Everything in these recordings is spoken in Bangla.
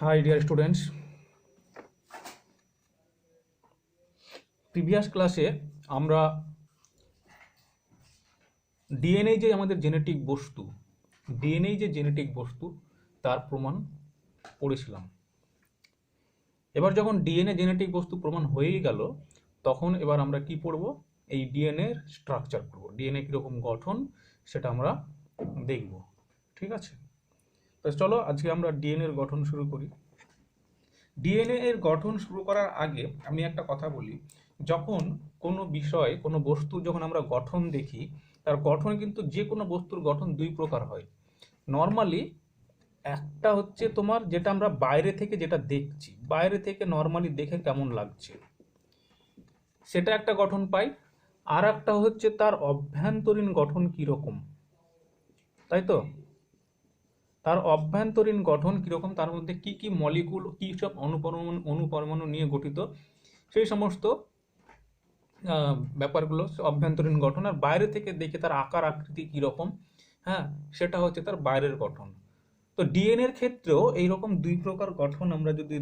হাই ডিয়ার স্টুডেন্টস, প্রিভিয়াস ক্লাসে আমরা ডিএনএ যে আমাদের জেনেটিক বস্তু তার প্রমাণ পড়েছিলাম। এবার যখন ডিএনএ জেনেটিক বস্তু প্রমাণ হয়েই গেল, তখন এবার আমরা কি পড়ব? এই ডিএনএ এর স্ট্রাকচার পড়ব। ডিএনএ কীরকম গঠন সেটা আমরা দেখব। ঠিক আছে, তো চলো আজকে আমরা ডিএনএ এর গঠন শুরু করি। ডিএনএ এর গঠন শুরু করার আগে আমি একটা কথা বলি, যখন কোনো বিষয় কোনো বস্তুর যখন আমরা গঠন দেখি, তার গঠন কিন্তু যে কোনো বস্তুর গঠন দুই প্রকার হয়। নর্মালি একটা হচ্ছে তোমার যেটা আমরা বাইরে থেকে যেটা দেখছি, বাইরে থেকে নর্মালি দেখে কেমন লাগছে সেটা একটা গঠন পাই। আর একটা হচ্ছে তার অভ্যন্তরীণ গঠন কীরকম, তাই তো? তার অভ্যন্তরীণ গঠন কীরকম, তার মধ্যে কি কি মলিকুল, কী সব অনুপরমাণু নিয়ে গঠিত, সেই সমস্ত ব্যাপারগুলো অভ্যন্তরীণ গঠন। আর বাইরে থেকে দেখে তার আকার আকৃতি কীরকম, হ্যাঁ, সেটা হচ্ছে তার বাইরের গঠন। তো ডিএনএর ক্ষেত্রেও এইরকম দুই প্রকার গঠন আমরা যদি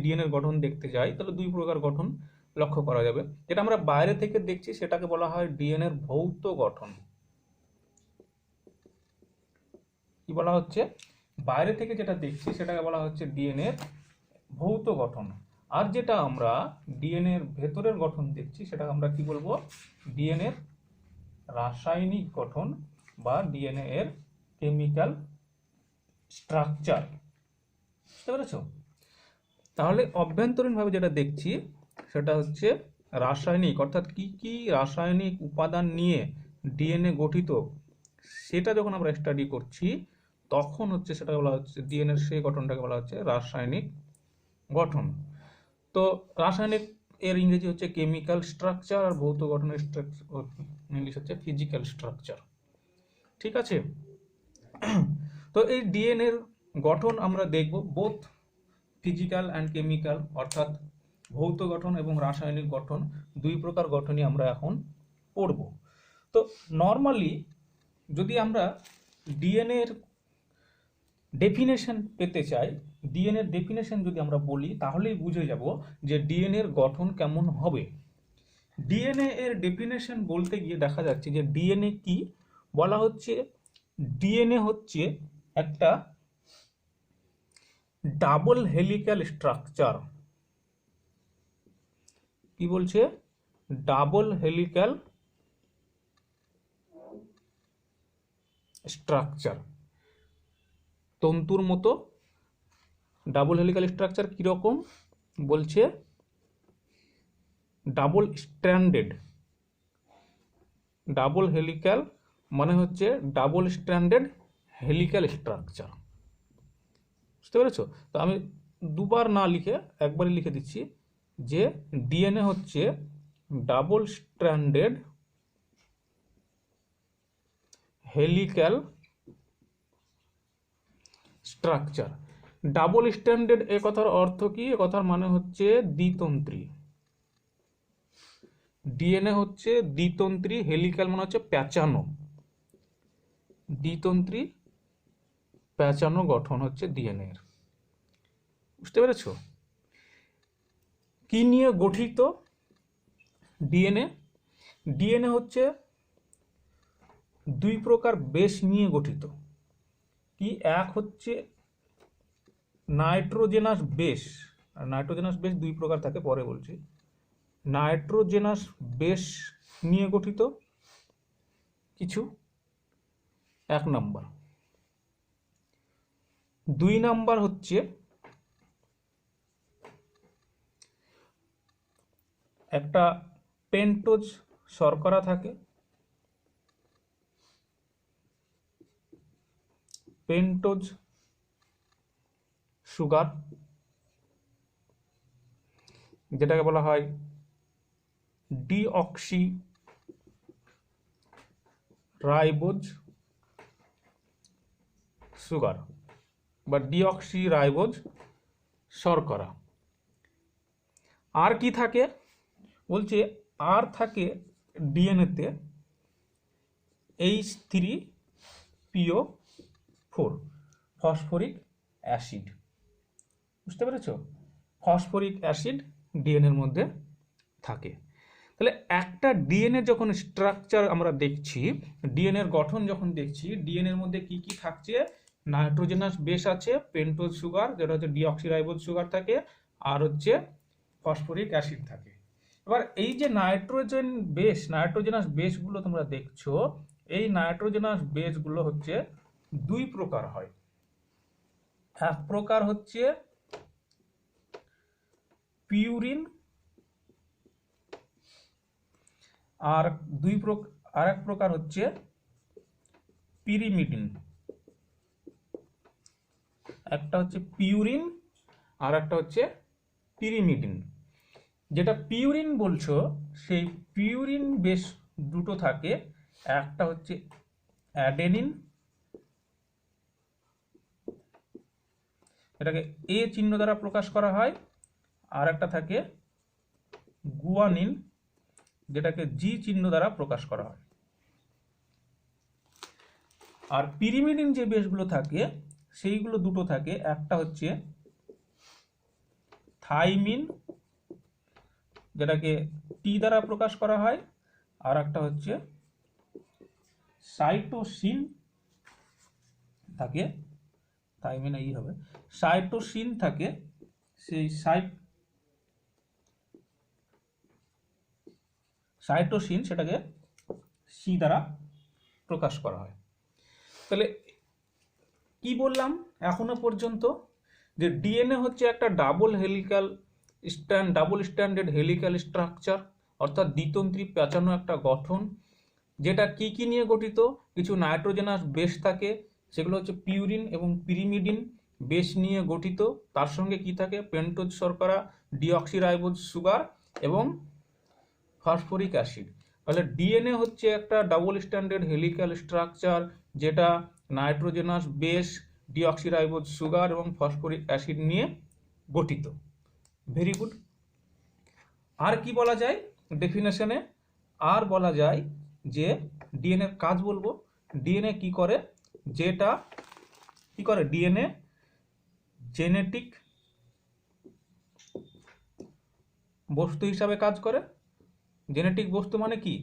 ডিএনএর গঠন দেখতে যাই, তাহলে দুই প্রকার গঠন লক্ষ্য করা যাবে। যেটা আমরা বাইরে থেকে দেখছি সেটাকে বলা হয় ডিএনএর ভৌত গঠন। কি বলা হচ্ছে? বাইরে থেকে যেটা দেখছি সেটাকে বলা হচ্ছে ডিএনএর ভৌত গঠন। আর যেটা আমরা ডিএনএ এর ভেতরের গঠন দেখছি সেটাকে আমরা কি বলবো? ডিএনএ এর রাসায়নিক গঠন বা ডিএনএ এর কেমিক্যাল স্ট্রাকচার। বুঝতে পেরেছো? তাহলে অভ্যন্তরীণভাবে যেটা দেখছি সেটা হচ্ছে রাসায়নিক, অর্থাৎ কি কি রাসায়নিক উপাদান নিয়ে ডিএনএ গঠিত, সেটা যখন আমরা স্টাডি করছি তখন হচ্ছে সেটা বলা হচ্ছে ডিএনএ এর সেই গঠনটাকে বলা হচ্ছে রাসায়নিক গঠন। তো রাসায়নিক এর ইংরেজি হচ্ছে কেমিক্যাল স্ট্রাকচার, আর ভৌত গঠনের ইংলিশ হচ্ছে ফিজিক্যাল স্ট্রাকচার। ঠিক আছে, তো এই ডিএনএ এর গঠন আমরা দেখব বোথ ফিজিক্যাল অ্যান্ড কেমিক্যাল, অর্থাৎ ভৌত গঠন এবং রাসায়নিক গঠন, দুই প্রকার গঠনই আমরা এখন পড়ব। তো নর্মালি যদি আমরা ডিএনএ এর ডেফিনেশন পেতে চাই, ডিএনএ এর ডেফিনেশন যদি আমরা বলি, তাহলেই বুঝে যাব যে ডিএনএ এর গঠন কেমন হবে। ডিএনএ এর ডেফিনেশন বলতে গিয়ে দেখা যাচ্ছে যে ডিএনএ কি বলা হচ্ছে, ডিএনএ হচ্ছে একটা ডাবল হেলিক্যাল স্ট্রাকচার। কি বলছে? ডাবল হেলিক্যাল স্ট্রাকচার, তন্তুর মতো ডাবল হেলিক্যাল স্ট্রাকচার। কিরকম বলছে? Double stranded. ডাবল হেলিক্যাল মানে হচ্ছে ডাবল স্ট্র্যান্ডেড হেলিক্যাল স্ট্রাকচার। বুঝতে পেরেছো? তো আমি দুবার না লিখে একবারই লিখে দিচ্ছি যে ডিএনএ হচ্ছে double stranded helical structure. Double stranded এ কথার অর্থ কি? এ কথার মানে হচ্ছে দ্বিতন্ত্রী। ডিএনএ হচ্ছে দ্বিতন্ত্রী, হেলিক্যাল মানে হচ্ছে প্যাঁচানো, দ্বিতন্ত্রী প্যাঁচানো গঠন হচ্ছে ডিএনএ এর। বুঝতে পেরেছো? কি নিয়ে গঠিত ডিএনএ? ডিএনএ হচ্ছে দুই প্রকার বেস নিয়ে গঠিত। কি? এক হচ্ছে নাইট্রোজেনাস বেস, আর নাইট্রোজেনাস বেস দুই প্রকার থাকে, পরে বলছি। নাইট্রোজেনাস বেস নিয়ে গঠিত কিছু, এক নাম্বার। দুই নাম্বার হচ্ছে একটা পেন্টোজ শর্করা থাকে, পেন্টোজ সুগার, যেটাকে বলা হয় ডিঅক্সি রাইবোজ সুগার বা ডিঅক্সি রাইবোজ শর্করা। আর কি থাকে বলছে? আর থাকে ডিএনএতে H3PO4 ফসফরিক অ্যাসিড। বুঝতে পেরেছো? ফসফরিক অ্যাসিড ডিএনএর মধ্যে থাকে। তাহলে একটা ডিএনএ যখন স্ট্রাকচার আমরা দেখছি, ডিএনএর গঠন যখন দেখছি, ডিএনএর মধ্যে কি কি থাকছে, নাইট্রোজেনাস বেস আছে, পেন্টোজ সুগার যেটা হচ্ছে ডিঅক্সিরাইবোজ সুগার থাকে, আর হচ্ছে ফসফরিক অ্যাসিড থাকে। এবার এই যে নাইট্রোজেনাস বেসগুলো তোমরা দেখছো, এই নাইট্রোজেনাস বেসগুলো হচ্ছে দুই প্রকার হয়। এক প্রকার হচ্ছে পিউরিন, আর এক প্রকার হচ্ছে পিরিমিডিন। একটা হচ্ছে পিউরিন আর একটা হচ্ছে পিরিমিডিন। যেটা পিউরিন বলছো, সেই পিউরিন বেশ দুটো থাকে, একটা হচ্ছে অ্যাডেনিন, এটাকে এ চিহ্ন দ্বারা প্রকাশ করা হয়, আর একটা থাকে গুয়ানিন, যেটাকে জি চিহ্ন দ্বারা প্রকাশ করা হয়। আর পিরিমিডিন যে বেসগুলো থাকে সেইগুলো দুটো থাকে, একটা হচ্ছে থাইমিন, যেটাকে টি দ্বারা প্রকাশ করা হয়, আর একটা হচ্ছে সাইটোসিন থাকে, থাইমিন এই হবে, সাইটোসিন থাকে, সেই সাইটোসিন সেটাকে সি দ্বারা প্রকাশ করা হয়। তাহলে কি বললাম এখনো পর্যন্ত, যে ডিএনএ হচ্ছে একটা ডাবল স্ট্যান্ডার্ড হেলিক্যাল স্ট্রাকচার, অর্থাৎ দ্বিতন্ত্রী পেঁচানো একটা গঠন, যেটা কি কি নিয়ে গঠিত, কিছু নাইট্রোজেনাস বেস থাকে, সেগুলো হচ্ছে পিউরিন এবং পিরিমিডিন বেস নিয়ে গঠিত, তার সঙ্গে কি থাকে, পেন্টোজ শর্করা, ডিঅক্সিরাইবোজ সুগার এবং ফসফরিক অ্যাসিড। তাহলে ডিএনএ হচ্ছে একটা ডাবল স্ট্যান্ডার্ড হেলিক্যাল স্ট্রাকচার, যেটা নাইট্রোজেনাস বেস, ডিঅক্সিরাইবোজ সুগার এবং ফসফরিক অ্যাসিড নিয়ে গঠিত। Very good. আর কি বলা যায় ডেফিনেশনে? আর বলা যায় যে ডিএনএর কাজ বলবো। ডিএনএ কি করে, ডিএনএ জেনেটিক বস্তু হিসাবে কাজ করে। জেনেটিক বস্তু মানে কি,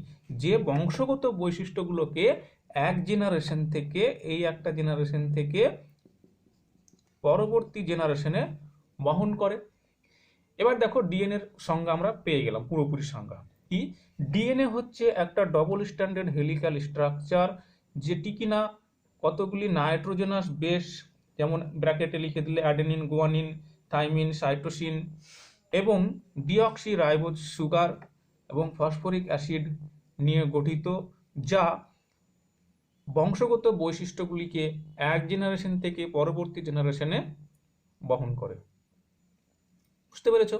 যে বংশগত বৈশিষ্ট্যগুলোকে এক জেনারেশন থেকে, এই একটা জেনারেশন থেকে পরবর্তী জেনারেশনে বহন করে। এবার দেখো ডিএনএর সংজ্ঞা আমরা পেয়ে গেলাম, পুরোপুরি সংজ্ঞা কি। ডিএনএ হচ্ছে একটা ডবল স্ট্যান্ডার্ড হেলিক্যাল স্ট্রাকচার, যেটি কিনা কতগুলি নাইট্রোজেনাস বেস, যেমন ব্র্যাকেটে লিখে দিলে অ্যাডেনিন, গুয়ানিন, থাইমিন, সাইটোসিন এবং ডিঅক্সিরাইবোজ সুগার এবং ফসফরিক অ্যাসিড নিয়ে গঠিত, যা বংশগত বৈশিষ্ট্যগুলিকে এক জেনারেশন থেকে পরবর্তী জেনারেশনে বহন করে। বুঝতে পেরেছ?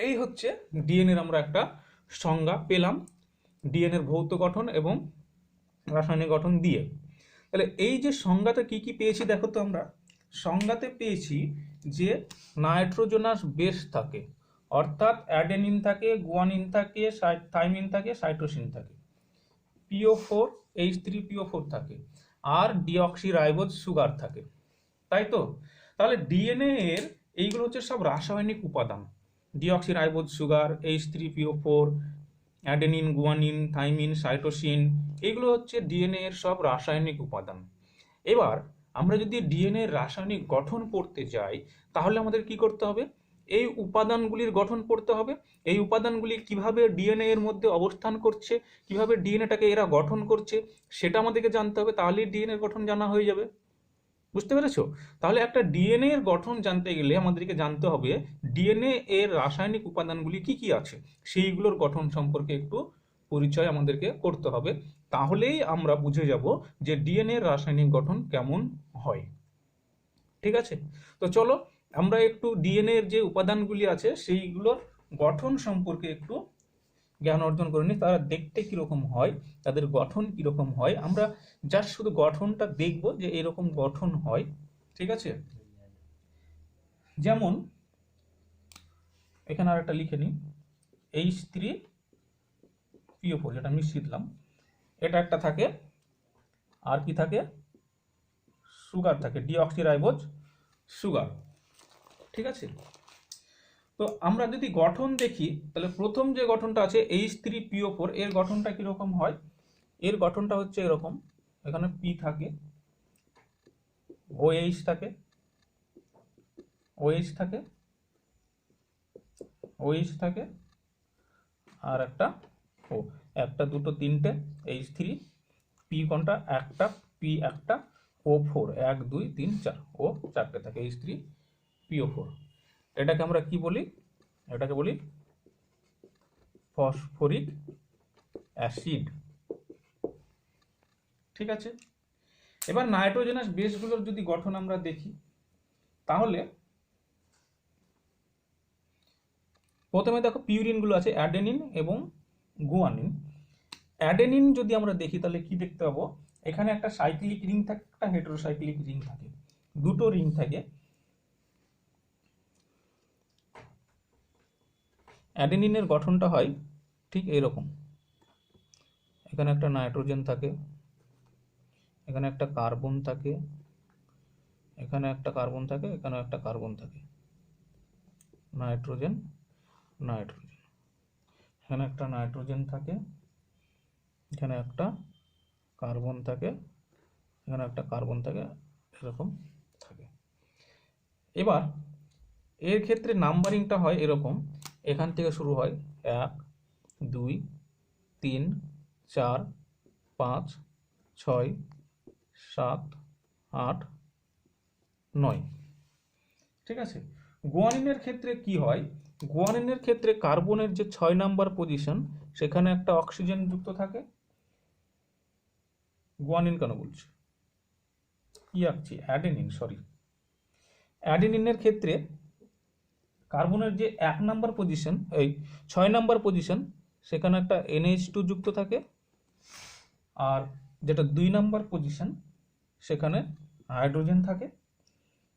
এই হচ্ছে ডিএনএর আমরা একটা সংজ্ঞা পেলাম, ডিএনএর ভৌত গঠন এবং রাসায়নিক গঠন দিয়ে। তাহলে এই যে সংজ্ঞাতে কি কি পেয়েছি দেখো তো, আমরা সংজ্ঞাতে পেয়েছি যে নাইট্রোজেনাস বেস থাকে, অর্থাৎ অ্যাডেনিন থাকে, গুয়ানিন থাকে, থাইমিন থাকে, সাইটোসিন থাকে, PO4 H3PO4 থাকে, আর ডিঅক্সিরাইবোজ সুগার থাকে, তাই তো? তাহলে ডিএনএ এর এইগুলো হচ্ছে সব রাসায়নিক উপাদান। Deoxyribose sugar, H3PO4, adenine, guanine, thymine, cytosine, এগুলো হচ্ছে ডিএনএ এর সব রাসায়নিক উপাদান। এবার আমরা যদি ডিএনএ এর রাসায়নিক গঠন পড়তে যাই, তাহলে আমাদের কি করতে হবে, এই উপাদানগুলির গঠন পড়তে হবে। এই উপাদানগুলি কিভাবে ডিএনএ এর মধ্যে অবস্থান করছে, কিভাবে ডিএনএটাকে এরা গঠন করছে, সেটা আমাদেরকে জানতে হবে, তাহলেই ডিএনএ এর গঠন জানা হয়ে যাবে। বুঝতে পেরেছো? তাহলে একটা ডিএনএ এর গঠন জানতে গেলে আমাদেরকে জানতে হবে ডিএনএ এর রাসায়নিক উপাদানগুলি কি কি আছে, সেইগুলোর গঠন সম্পর্কে একটু পরিচয় আমাদেরকে করতে হবে। তাহলেই আমরা বুঝে যাব যে ডিএনএ এর রাসায়নিক গঠন কেমন হয়। ঠিক আছে? তো চলো আমরা একটু ডিএনএ এর যে উপাদানগুলি আছে সেইগুলোর গঠন সম্পর্কে একটু জ্ঞান অর্জন করে নিই। তারা দেখতে কিরকম হয়, তাদের গঠন কিরকম হয়, আমরা জাস্ট শুধু গঠনটা দেখব যে এরকম গঠন হয়। ঠিক আছে? যেমন এখানে আর একটা লিখে নিই, H3PO4, যেটা মিশ্রিত দিলাম, এটা একটা থাকে, আর কি থাকে, সুগার থাকে, ডিঅক্সিরাইবোজ সুগার। ঠিক আছে। তো আমরা যদি গঠন দেখি তাহলে প্রথম যে গঠনটা আছে H3PO4, এর গঠনটা কিরকম হয়? এর গঠনটা হচ্ছে এরকম, এখানে পি থাকে, OH থাকে, OH থাকে, OH থাকে, আর একটা ও, একটা দুটো তিনটে H3, পি কোনটা একটা, পি একটা, O4 1 2 3 4, ও চারটে থাকে H3PO4। এটাকে আমরা কি বলি? এটাকে বলি ফসফরিক অ্যাসিড। ঠিক আছে। এবার নাইট্রোজেনাস বেসগুলোর যদি গঠন আমরা দেখি তাহলে প্রথমে দেখো পিউরিনগুলো আছে, অ্যাডেনিন এবং গুয়ানিন। অ্যাডেনিন যদি আমরা দেখি তাহলে কি দেখতে পাবো? এখানে একটা সাইক্লিক রিং থাকে, একটা হেটেরোসাইক্লিক রিং থাকে, দুটো রিং থাকে। অ্যাডেনিনের গঠনটা হয় ঠিক এরকম, এখানে একটা নাইট্রোজেন থাকে, এখানে একটা কার্বন থাকে, এখানে একটা কার্বন থাকে, এখানে একটা কার্বন থাকে, নাইট্রোজেন নাইট্রোজেন, এখানে একটা নাইট্রোজেন থাকে, এখানে একটা কার্বন থাকে, এখানে একটা কার্বন থাকে, এরকম থাকে। এবার এর ক্ষেত্রে নাম্বারিংটা হয় এরকম, এখান থেকে শুরু হয় 1 2 3 4 5 6 7 8 9। ঠিক আছে। গুয়ানিনের ক্ষেত্রে কি হয়? গুয়ানিনের ক্ষেত্রে কার্বনের যে 6 নাম্বার পজিশন, সেখানে একটা অক্সিজেন যুক্ত থাকে। গুয়ানিন কেন বলছি, কি আঁকছি, অ্যাডেনিন, সরি। অ্যাডেনিনের ক্ষেত্রে কার্বনের যে 1 নাম্বার পজিশন, এই 6 নাম্বার পজিশন, সেখানে একটা NH2 যুক্ত থাকে, আর যেটা 2 নাম্বার পজিশন সেখানে হাইড্রোজেন থাকে।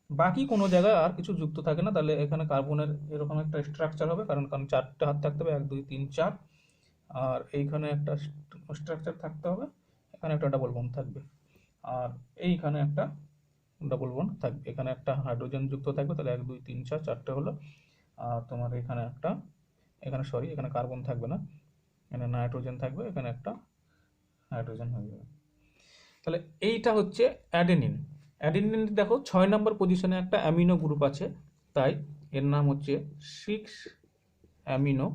বাকি কোনো জায়গায় আর কিছু যুক্ত থাকে না। তাহলে এখানে কার্বনের এরকম একটা স্ট্রাকচার হবে, কারণ চারটে হাত থাকতে হবে, 1 2 3 4, আর এইখানে একটা স্ট্রাকচার থাকতে হবে, এখানে একটা ডাবল বন্ড থাকবে, আর এইখানে একটা ডাবল বন্ড থাকবে, এখানে একটা হাইড্রোজেন যুক্ত থাকবে। তাহলে 1 2 3 4, চারটে হলো। আর তোমার এখানে একটা, এখানে সরি, এখানে কার্বন থাকবে না, এখানে নাইট্রোজেন থাকবে, এখানে একটা হাইড্রোজেন হয়ে যাবে। তাহলে এইটা হচ্ছে অ্যাডেনিন। অ্যাডেনিন দেখো 6 নম্বর পজিশনে একটা অ্যামিনো গ্রুপ আছে, তাই এর নাম হচ্ছে 6 অ্যামিনো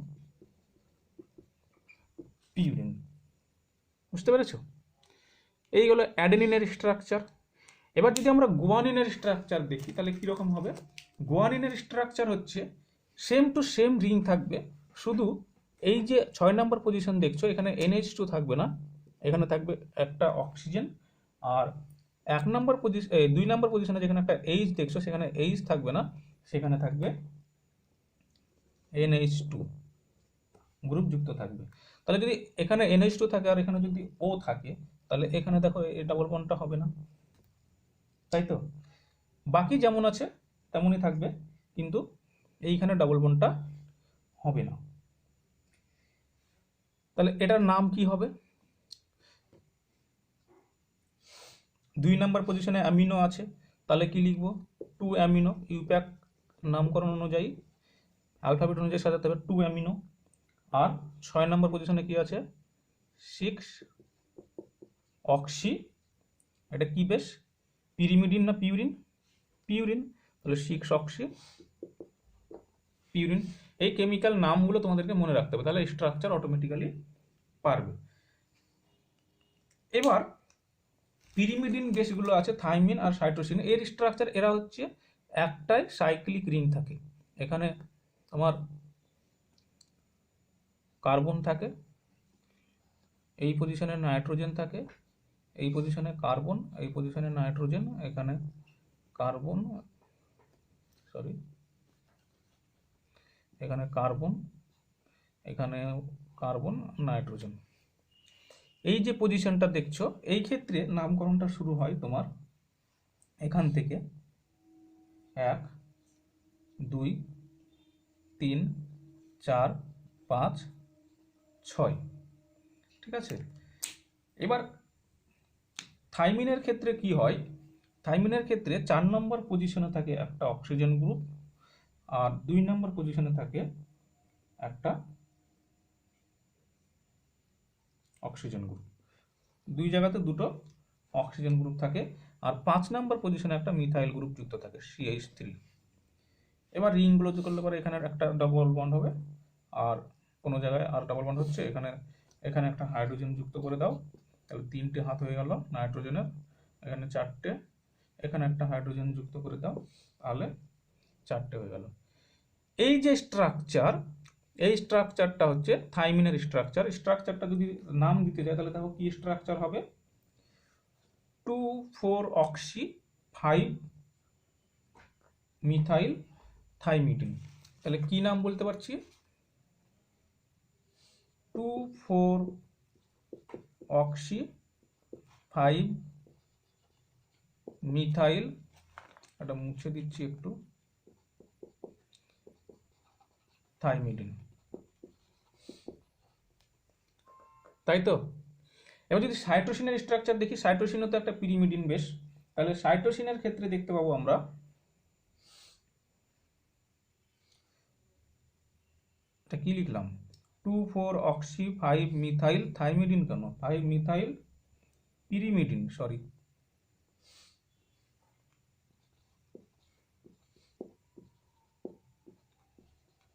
পিউরিন। বুঝতে পেরেছো? এই হলো অ্যাডেনিনের স্ট্রাকচার। এবার যদি আমরা গুয়ানিনের স্ট্রাকচার দেখি তাহলে কীরকম হবে? গুয়ানিনের স্ট্রাকচার হচ্ছে সেম টু সেম রিং থাকবে, শুধু এই যে 6 নম্বর পজিশন দেখছো, এখানে NH2 থাকবে না, এখানে থাকবে একটা অক্সিজেন। আর 1 নম্বর পজিশন, 2 নম্বর পজিশনে যেখানে একটা H দেখছো, সেখানে H থাকবে না, সেখানে থাকবে NH2 গ্রুপ যুক্ত থাকবে। তাহলে যদি এখানে NH2 থাকে আর এখানে যদি O থাকে, তাহলে এখানে দেখো এই ডাবল বন্ডটা হবে না, তাই তো? বাকি যেমন আছে তেমনই থাকবে, কিন্তু এইখানে ডাবল বন্ডটা হবে না। তাহলে এটার নাম কি হবে? 2 নম্বর পজিশনে অ্যামিনো আছে, তাহলে কি লিখবো? 2 অ্যামিনো, ইউপ্যাক নামকরণ অনুযায়ী, অ্যালফাবেট অনুযায়ী সাজাতে হবে 2 অ্যামিনো। আর 6 নম্বর পজিশনে কি আছে? 6 অক্সি, এটা কি বেশ, পিরিমিডিন না পিউরিন? পিউরিন, তাহলে 6 অক্সি পিউরিন। এই কেমিক্যাল নামগুলো তোমাদেরকে মনে রাখতে হবে, তাহলে স্ট্রাকচার অটোমেটিক্যালি পারবে। এবার পিরিমিডিন বেসগুলো আছে, থাইমিন আর সাইটোসিন, এর স্ট্রাকচার এরা হচ্ছে একটাই সাইক্লিক রিং থাকে। এখানে তোমার কার্বন থাকে, এই পজিশনে নাইট্রোজেন থাকে, এই পজিশনে কার্বন, এই পজিশনে নাইট্রোজেন, এখানে কার্বন, সরি, এখানে কার্বন, এখানে কার্বন, নাইট্রোজেন। এই যে পজিশনটা দেখছো, এই ক্ষেত্রে নামকরণটা শুরু হয় তোমার এখান থেকে 1 2 3 4 5 6। ঠিক আছে। এবার থাইমিনের ক্ষেত্রে কি হয়? থাইমিনের ক্ষেত্রে 4 নম্বর পজিশনে থাকে একটা অক্সিজেন গ্রুপ, আর 2 নম্বর পজিশনে থাকে একটা অক্সিজেন গ্রুপ। দুই জায়গাতে দুটো অক্সিজেন গ্রুপ থাকে। আর 5 নম্বর পজিশনে একটা মিথাইল গ্রুপ যুক্ত থাকে CH3। এবার রিংগুলো যুক্ত করলে পরে এখানে একটা ডবল বন্ড হবে, আর কোনো জায়গায় আর ডবল বন্ড হচ্ছে, এখানে এখানে একটা হাইড্রোজেন যুক্ত করে দাও, তাহলে 3টে হাত হয়ে গেল নাইট্রোজেনের, এখানে 4টে, এখানে একটা হাইড্রোজেন যুক্ত করে দাও, তাহলে 4টে হয়ে গেল। এই যে স্ট্রাকচার, এই স্ট্রাকচারটা হচ্ছে থাইমিনের স্ট্রাকচার। স্ট্রাকচারটা যদি নাম দিতে যায় তাহলে দেখো কি স্ট্রাকচার হবে, 2,4-অক্সি 5 মিথাইল থাইমিডিন। তাহলে কি নাম বলতে পারছি, 2,4-অক্সি 5 মিথাইল, এটা মুছে দিচ্ছি একটু, থাইমিডিন, তাই তো। এবার যদি সাইটোসিনের স্ট্রাকচার দেখি, সাইটোসিনও তো একটা পিরিমিডিন বেশ, তাহলে সাইটোসিনের ক্ষেত্রে দেখতে পাবো আমরা এটা কি লিখলাম, 2,4-অক্সি 5 মিথাইল থাইমিডিন, কেন 5 মিথাইল পিরিমিডিন, সরি,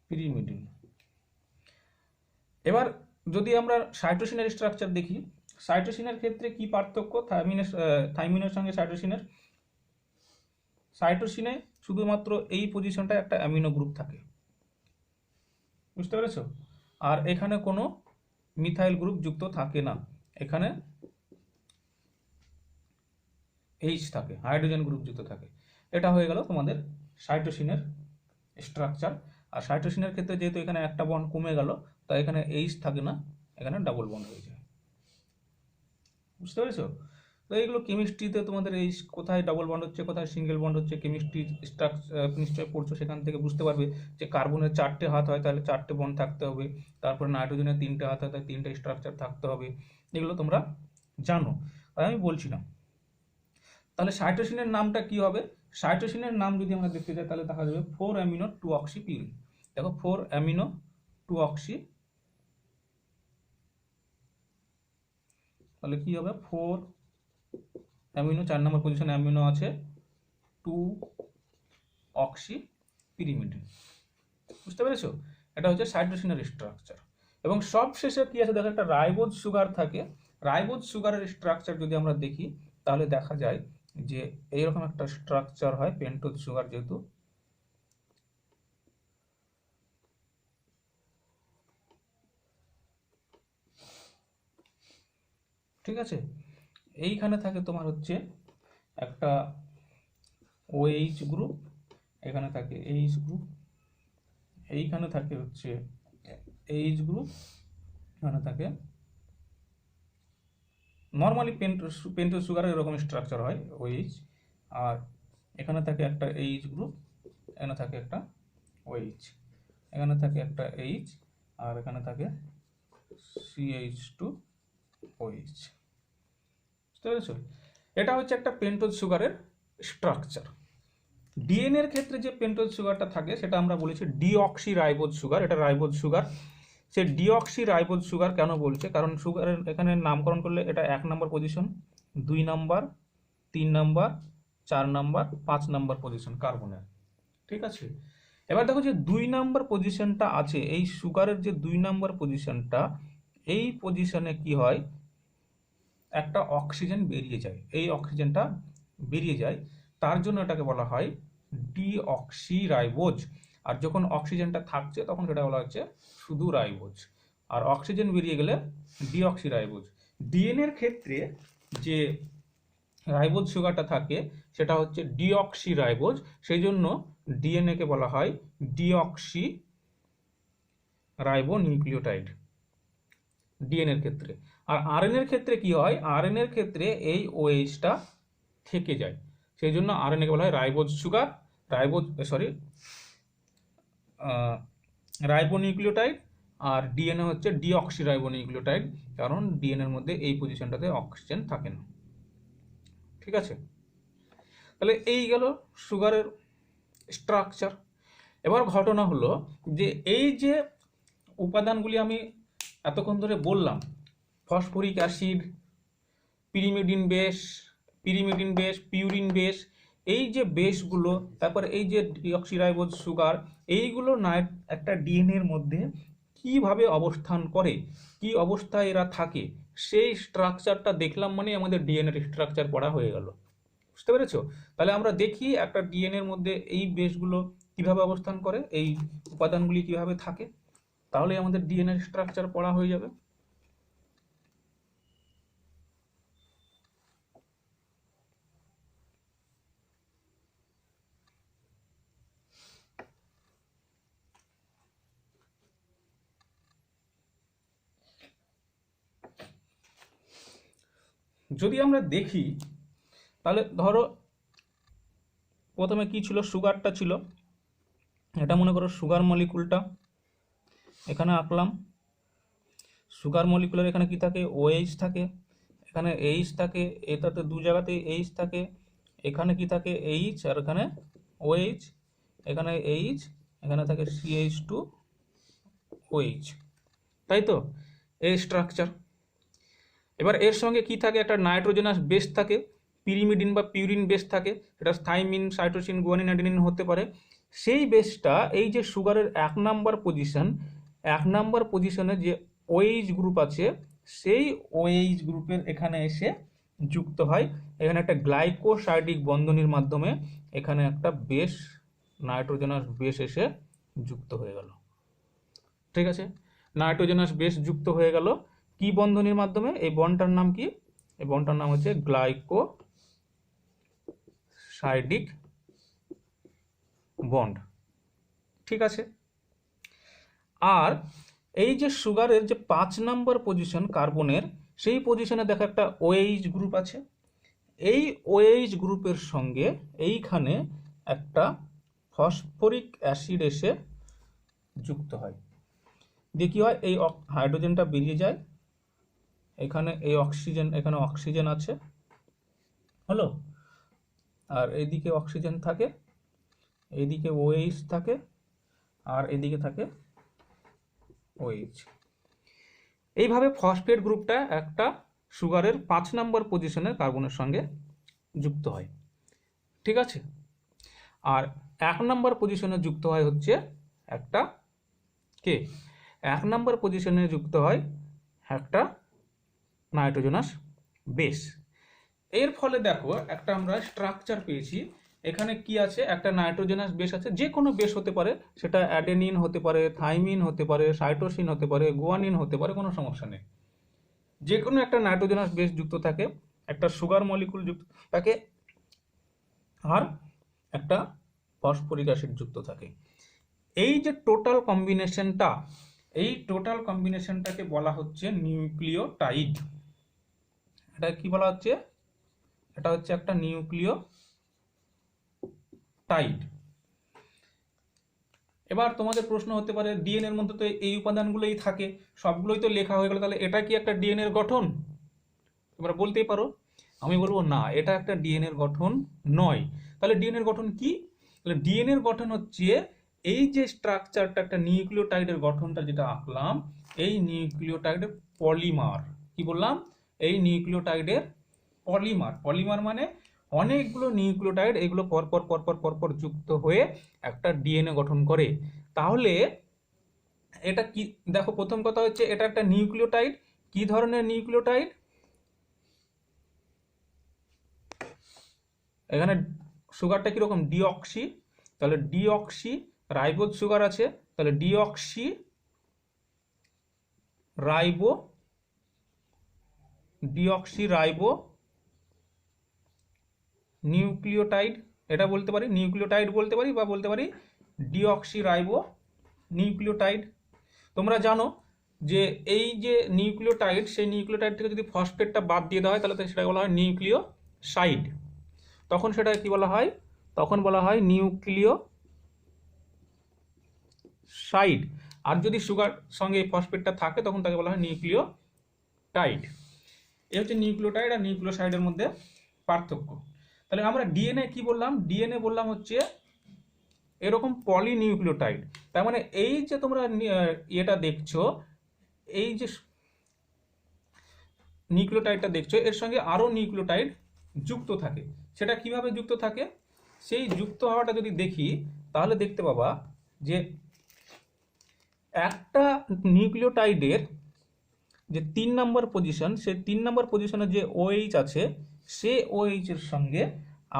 পিরিমিডিন। এবার যদি আমরা সাইটোসিনের স্ট্রাকচার দেখি, সাইটোসিনের ক্ষেত্রে কি পার্থক্য থাইমিনের সঙ্গে সাইটোসিনের, সাইটোসিনে শুধুমাত্র এই পজিশনটা একটা অ্যামিনো গ্রুপ থাকে, বুঝতে পেরেছো, আর এখানে কোনো মিথাইল গ্রুপ যুক্ত থাকে না, এখানে এইচ থাকে, হাইড্রোজেন গ্রুপ যুক্ত থাকে। এটা হয়ে গেল তোমাদের সাইটোসিনের স্ট্রাকচার। আর সাইটোসিনের ক্ষেত্রে যেহেতু এখানে একটা বন্ড কমে গেল, তাই এখানে এইচ থাকে না, এখানে ডাবল বন্ড হয়ে যায়, বুঝতে পেরেছো। তো এইগুলো কেমিস্ট্রিতে তোমাদের এই কোথায় ডাবল বন্ড হচ্ছে কোথায় সিঙ্গেল বন্ড হচ্ছে, কেমিস্ট্রি স্ট্রাকচার নিশ্চয় পড়ছো, সেখান থেকে বুঝতে পারবে যে কার্বনের 4টে হাত হয় তাহলে 4টে বন্ড থাকতে হবে, তারপরে নাইট্রোজেনের 3টে হাত হয় তাহলে 3টে স্ট্রাকচার থাকতে হবে, এগুলো তোমরা জানো, তাই আমি বলছি না। তাহলে সাইটোসিনের নামটা কি হবে, সাইটোসিনের নাম যদি আমরা দেখতে যাই তাহলে দেখা যাবে 4-অ্যামিনো 2-অক্সি পিউরিন। দেখো 4-অ্যামিনো 2-অক্সি, তাহলে কি হবে 4-অ্যামিনো, 4 নম্বর পজিশনে অ্যামিনো আছে, 2-অক্সি পিরিমিডিন, বুঝতে পেরেছো। এটা হচ্ছে সাইটোসিনের স্ট্রাকচার। এবং সব শেষে কি আছে দেখো, একটা রাইবোজ সুগার থাকে। রাইবোজ সুগারের স্ট্রাকচার যদি আমরা দেখি তাহলে দেখা যায় যে এইরকম একটা স্ট্রাকচার হয়, পেন্টোজ সুগার যেহেতু, ঠিক আছে। এইখানে থাকে তোমার হচ্ছে একটা OH গ্রুপ, এখানে থাকে এইচ গ্রুপ, এইখানে থাকে হচ্ছে এইচ গ্রুপ, এখানে থাকে নর্মালি পেন্টোজ সুগারের এরকম স্ট্রাকচার হয় OH, আর এখানে থাকে একটা এইচ গ্রুপ, এখানে থাকে একটা OH, এখানে থাকে একটা এইচ, আর এখানে থাকে CH2OH, বুঝতে পেরেছো। এটা হচ্ছে একটা পেন্টোজ সুগারের স্ট্রাকচার। ডিএনএ এর ক্ষেত্রে যে পেন্টোজ সুগারটা থাকে সেটা আমরা বলেছি ডিঅক্সি রাইবোজ সুগার, এটা রাইবোজ সুগার। সে ডিঅক্সি রাইবোজ সুগার কেন বলছে, কারণ সুগারের এখানে নামকরণ করলে এটা 1 নম্বর পজিশন, 2 নম্বর, 3 নম্বর, 4 নম্বর, 5 নম্বর পজিশন কার্বনের, ঠিক আছে। এবার দেখো যে 2 নম্বর পজিশনটা আছে, এই সুগারের যে 2 নম্বর পজিশনটা, এই পজিশনে কি হয়, একটা অক্সিজেন বেরিয়ে যায়, এই অক্সিজেনটা বেরিয়ে যায়, তার জন্য এটাকে বলা হয় ডিঅক্সি রাইবোজ। আর যখন অক্সিজেনটা থাকছে তখন সেটা বলা হচ্ছে শুধু রাইবোজ, আর অক্সিজেন বেরিয়ে গেলে ডিঅক্সি রাইবোজ। ডিএনএ এর ক্ষেত্রে যে রাইবোজ সুগারটা থাকে সেটা হচ্ছে ডিঅক্সি রাইবোজ, সেই জন্য ডিএনএ কে বলা হয় ডিঅক্সি রাইবো নিউক্লিওটাইড ডিএনএ এর ক্ষেত্রে। আর আরএনএ এর ক্ষেত্রে কি হয়, আরএনএ এর ক্ষেত্রে এই ওএইচটা থেকে যায়, সেই জন্য আরএনএ কে বলা হয় রাইবোজ সুগার, রাইবোনিউক্লিওটাইড। আর ডিএনএ হচ্ছে ডিঅক্সি রাইবোনিউক্লিওটাইড, কারণ ডিএনএ এর মধ্যে এই পজিশনটাতে অক্সিজেন থাকে না, ঠিক আছে। তাহলে এই গেল সুগারের স্ট্রাকচার। এবার ঘটনা হলো যে এই যে উপাদানগুলি আমি এতক্ষণ ধরে বললাম, phosphoric acid, pyrimidine base, purine base, এই যে বেসগুলো, তারপর এই যে ডিঅক্সিরাইবোজ সুগার, এইগুলো না একটা ডিএনএর মধ্যে কিভাবে অবস্থান করে, কি অবস্থায় এরা থাকে, সেই স্ট্রাকচারটা দেখলাম মানে আমাদের ডিএনএর স্ট্রাকচার পড়া হয়ে গেল। বুঝতে পেরেছো? তাহলে আমরা দেখি একটা ডিএনএর মধ্যে এই বেসগুলো কিভাবে অবস্থান করে, এই উপাদানগুলি কিভাবে থাকে, তাহলে আমাদের ডিএনএর স্ট্রাকচার পড়া হয়ে যাবে। যদি আমরা দেখি তাহলে ধরো প্রথমে কি ছিল, সুগারটা ছিল, এটা মনে করো সুগার মলিকুলটা এখানে আঁকলাম। সুগার মলিকুলের এখানে কি থাকে, ওএইচ থাকে, এখানে এইচ থাকে, এটাতে দু জায়গাতেই এইচ থাকে, এখানে কি থাকে এইচ, আর এখানে ওএইচ, এখানে এইচ, এখানে থাকে CH2 OH, তাই তো এই স্ট্রাকচার। এবার এর সঙ্গে কি থাকে, একটা নাইট্রোজেনাস বেস থাকে, পিরিমিডিন বা পিউরিন বেস থাকে, এটা থাইমিন, সাইটোসিন, গুয়ানিন, অ্যাডিনিন হতে পারে। সেই বেসটা এই যে সুগারের 1 নম্বর পজিশনে যে OH গ্রুপ আছে, সেই OH গ্রুপের এখানে এসে যুক্ত হয়। এখানে একটা গ্লাইকোসাইডিক বন্ধনীর মাধ্যমে এখানে একটা বেস, নাইট্রোজেনাস বেস এসে যুক্ত হয়ে গেল। ঠিক আছে, নাইট্রোজেনাস বেস যুক্ত হয়ে গেল কি বন্ধনীর মাধ্যমে, এই বন্ডটার নাম কি, এই বন্ডটার নাম হচ্ছে গ্লাইকোসাইডিক বন্ড। ঠিক আছে, আর এই যে সুগারের যে 5 নম্বর পজিশন কার্বনের, সেই পজিশনে দেখো একটা OH গ্রুপ আছে। এই OH গ্রুপের সঙ্গে এইখানে একটা ফসফরিক অ্যাসিড এসে যুক্ত হয়, দিয়ে কি হয়, এই হাইড্রোজেনটা বেরিয়ে যায়, এখানে এই অক্সিজেন, এখানে অক্সিজেন আছে, হলো, আর এইদিকে অক্সিজেন থাকে, এইদিকে OH থাকে, আর এদিকে থাকে OH। এইভাবে ফসফেট গ্রুপটা একটা সুগারের 5 নম্বর পজিশনের কার্বনের সঙ্গে যুক্ত হয়। ঠিক আছে, আর 1 নম্বর পজিশনে যুক্ত হয় হচ্ছে একটা কে, 1 নম্বর পজিশনে যুক্ত হয় একটা নাইট্রোজেনাস বেস। এর ফলে দেখো একটা আমরা স্ট্রাকচার পেয়েছি, এখানে কি আছে, একটা নাইট্রোজেনাস বেস আছে, যে কোনো বেস হতে পারে, সেটা অ্যাডেনিন হতে পারে, থাইমিন হতে পারে, সাইটোসিন হতে পারে, গুয়ানিন হতে পারে, কোনো সমস্যা নেই, যে কোনো একটা নাইট্রোজেনাস বেস যুক্ত থাকে, একটা সুগার মলিকুল যুক্ত থাকে, আর একটা ফসফরিক অ্যাসিড যুক্ত থাকে। এই যে টোটাল কম্বিনেশনটা, এই টোটাল কম্বিনেশনটাকে বলা হচ্ছে নিউক্লিওটাইড। এটা কি বলা হচ্ছে, এটা হচ্ছে একটা নিউক্লিওটাইড। এবার তোমাদের প্রশ্ন হতে পারে, ডিএনএ এর মধ্যে তো এই উপাদানগুলোই থাকে, সবগুলোই তো লেখা হয়ে গেল, তাহলে এটা কি একটা ডিএনএ এর গঠন? তোমরা বলতেই পারো। আমি বলবো না, এটা একটা ডিএনএ এর গঠন নয়। তাহলে ডিএনএ এর গঠন কি? তাহলে ডিএনএ এর গঠন হচ্ছে এই যে স্ট্রাকচারটা, একটা নিউক্লিওটাইডের গঠনটা যেটা আঁকলাম, এই নিউক্লিওটাইডের পলিমার। কি বললাম? এই নিউক্লিওটাইডের পলিমার। পলিমার মানে অনেকগুলো নিউক্লিওটাইড, এগুলো পরপর পরপর পরপর যুক্ত হয়ে একটা ডিএনএ গঠন করে। তাহলে এটা কি, দেখো প্রথম কথা হচ্ছে এটা একটা নিউক্লিওটাইড। কি ধরনের নিউক্লিওটাইড? এখানে সুগারটা কিরকম, ডিঅক্সি, তাহলে ডিঅক্সি রাইবোজ সুগার আছে, তাহলে ডিঅক্সি রাইবো নিউক্লিওটাইড, এটা বলতে পারি, নিউক্লিওটাইড বলতে পারি, বা বলতে পারি ডিঅক্সি রাইবো নিউক্লিওটাইড। তোমরা জানো যে এই যে নিউক্লিওটাইড, সেই নিউক্লিওটাইড থেকে যদি ফসফেটটা বাদ দিয়ে দেওয়া হয়, তাহলে সেটা বলা হয় নিউক্লিওসাইড। তখন সেটা কি বলা হয়? তখন বলা হয় নিউক্লিওসাইড। আর যদি সুগার সঙ্গে ফসফেটটা থাকে, তখন তাকে বলা হয় নিউক্লিওটাইড। এই হচ্ছে নিউক্লিওটাইড আর নিউক্লিওসাইডের মধ্যে পার্থক্য। তাহলে আমরা ডিএনএ কি বললাম? ডিএনএ বললাম হচ্ছে এরকম পলিনিউক্লিওটাইড। তার মানে এই যে তোমরা এটা দেখছো, এই যে নিউক্লিওটাইডটা দেখছো, এর সঙ্গে আরও নিউক্লিওটাইড যুক্ত থাকে। সেটা কিভাবে যুক্ত থাকে? সেই যুক্ত হওয়াটা যদি দেখি তাহলে দেখতে পাবা যে একটা নিউক্লিওটাইডের যে 3 নম্বর পজিশন, সেই 3 নম্বর পজিশনে যে OH আছে, সে OH এর সঙ্গে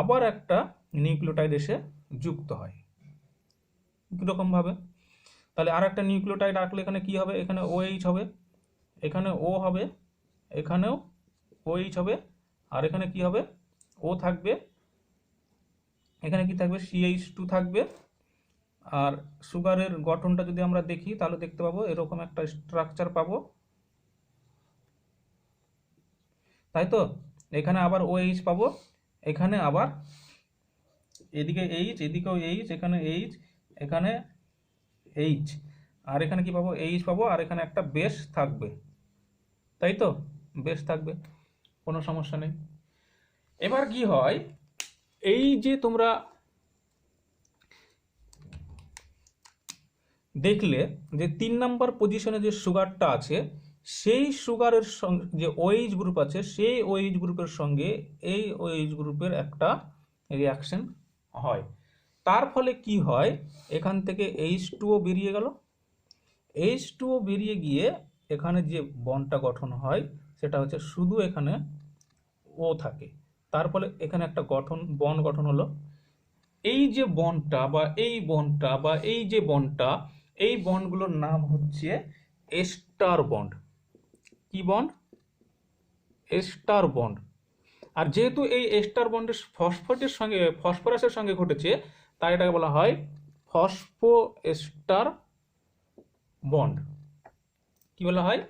আবার একটা নিউক্লিওটাইড এসে যুক্ত হয়। কীরকম ভাবে? তাহলে আর একটা নিউক্লিওটাইড রাখলে এখানে কি হবে? এখানে OH হবে, এখানে O হবে, এখানেও OH হবে, আর এখানে কি হবে? O থাকবে, এখানে কি থাকবে? CH2 থাকবে। আর সুগারের গঠনটা যদি আমরা দেখি তাহলে দেখতে পাবো এরকম একটা স্ট্রাকচার পাবো, তাই তো? এখানে আবার OH পাবো, এখানে আবার এদিকে H, এদিকেও H, এখানে H, এখানে H, আর এখানে কি পাবো? H পাবো, আর এখানে একটা বেস থাকবে, তাই তো? বেস থাকবে, কোনো সমস্যা নেই। এবার কি হয়, এই যে তোমরা দেখলে যে 3 নম্বর পজিশনে যে সুগারটা আছে, সেই সুগারের সঙ্গে যে OH গ্রুপ আছে, সেই OH গ্রুপের সঙ্গে এই OH গ্রুপের একটা রিয়াকশন হয়। তার ফলে কি হয়, এখান থেকে H2O বেরিয়ে গেল। H2O বেরিয়ে গিয়ে এখানে যে বন্ডটা গঠন হয় সেটা হচ্ছে শুধু এখানে O থাকে। তার ফলে এখানে একটা বন্ড গঠন হলো। এই যে বন্ডটা বা এই বন্ডটা বা এই যে বন্ডটা, এই বন্ডগুলোর নাম হচ্ছে এস্টার বন্ড। কি বন্ড? Ester bond. আর যেহেতু এই এস্টার বন্ডের ফসফরাসের সঙ্গে ঘটেছে, তাই এটাকে বলা হয় ফসফো এস্টার বন্ড। কি বলা হয়?